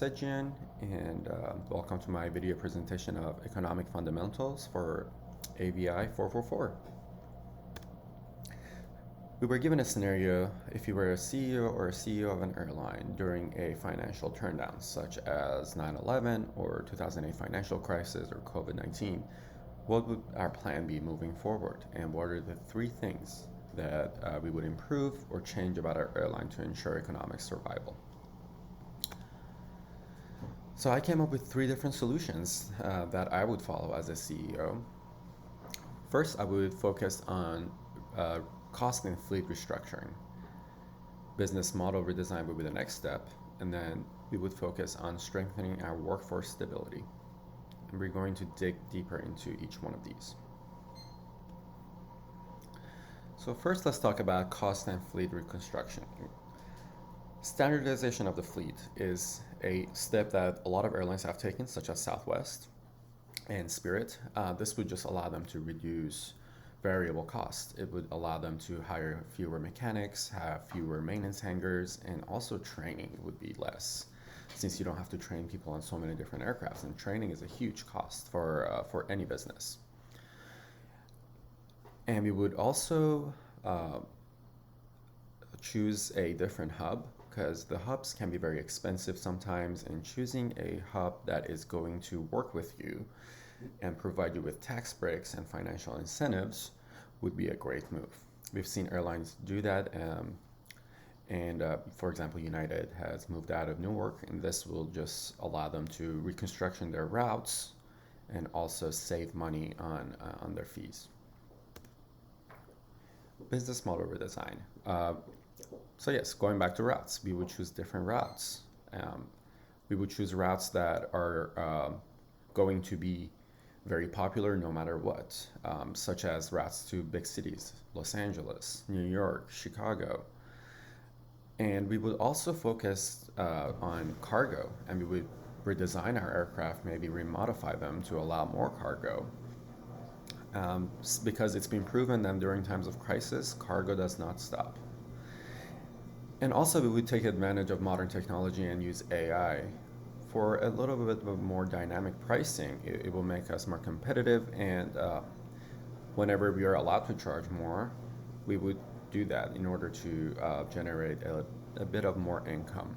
Sedghian, and welcome to my video presentation of economic fundamentals for AVI 444. We were given a scenario if you were a CEO or a CEO of an airline during a financial turndown, such as 9/11 or 2008 financial crisis or COVID-19. What would our plan be moving forward, and what are the three things that we would improve or change about our airline to ensure economic survival? So I came up with three different solutions that I would follow as a CEO. First, I would focus on cost and fleet restructuring. Business model redesign would be the next step, and then we would focus on strengthening our workforce stability. And we're going to dig deeper into each one of these. So first, let's talk about cost and fleet reconstruction. Standardization of the fleet is a step that a lot of airlines have taken, such as Southwest and Spirit. This would just allow them to reduce variable costs. It would allow them to hire fewer mechanics, have fewer maintenance hangars, and also training would be less, since you don't have to train people on so many different aircrafts, and training is a huge cost for any business. And we would also choose a different hub, because the hubs can be very expensive sometimes, and choosing a hub that is going to work with you and provide you with tax breaks and financial incentives would be a great move. We've seen airlines do that, and for example, United has moved out of Newark, and this will just allow them to reconstruction their routes and also save money on their fees. Business model redesign. So yes, going back to routes, we would choose different routes. We would choose routes that are going to be very popular no matter what, such as routes to big cities, Los Angeles, New York, Chicago. And we would also focus on cargo, and we would redesign our aircraft, maybe remodify them to allow more cargo. Because it's been proven that during times of crisis, cargo does not stop. And also, we would take advantage of modern technology and use AI for a little bit of more dynamic pricing. It will make us more competitive, and whenever we are allowed to charge more, we would do that in order to generate a bit of more income.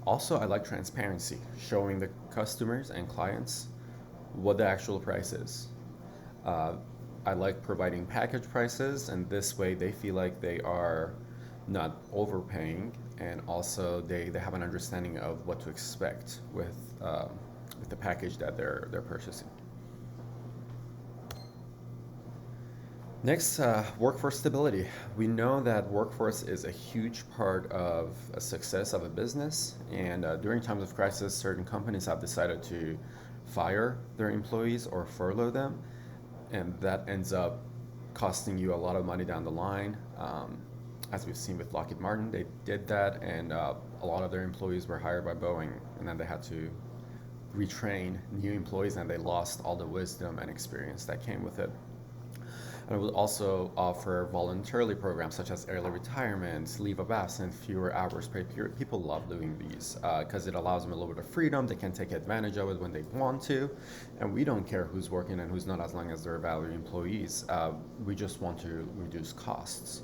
Also, I like transparency, showing the customers and clients what the actual price is. I like providing package prices, and this way they feel like they are not overpaying, and also they have an understanding of what to expect with the package that they're purchasing. Next, workforce stability. We know that workforce is a huge part of a success of a business, and during times of crisis, certain companies have decided to fire their employees or furlough them, and that ends up costing you a lot of money down the line. As we've seen with Lockheed Martin, they did that, and a lot of their employees were hired by Boeing, and then they had to retrain new employees, and they lost all the wisdom and experience that came with it. And it will also offer voluntarily programs such as early retirement, leave of absence, fewer hours paid period. People love doing these because it allows them a little bit of freedom. They can take advantage of it when they want to, and we don't care who's working and who's not, as long as they're valued employees. We just want to reduce costs.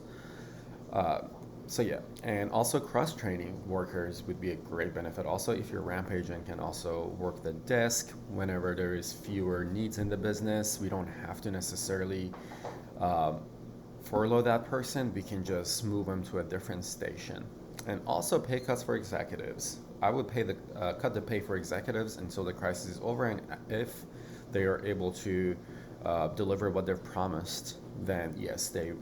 So yeah, and also cross-training workers would be a great benefit. Also, if your ramp agent can also work the desk whenever there is fewer needs in the business, we don't have to necessarily furlough that person. We can just move them to a different station. And also pay cuts for executives. I would cut the pay for executives until the crisis is over, and if they are able to deliver what they've promised, then yes, they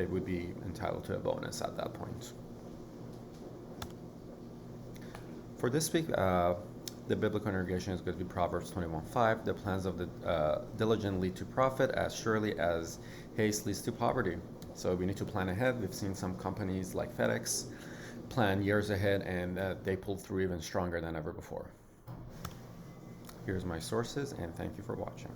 would be entitled to a bonus at that point. For this week, the biblical congregation is going to be Proverbs 21:5. The plans of the diligent lead to profit, as surely as haste leads to poverty. So we need to plan ahead. We've seen some companies like FedEx plan years ahead, and they pulled through even stronger than ever before. Here's my sources, and thank you for watching.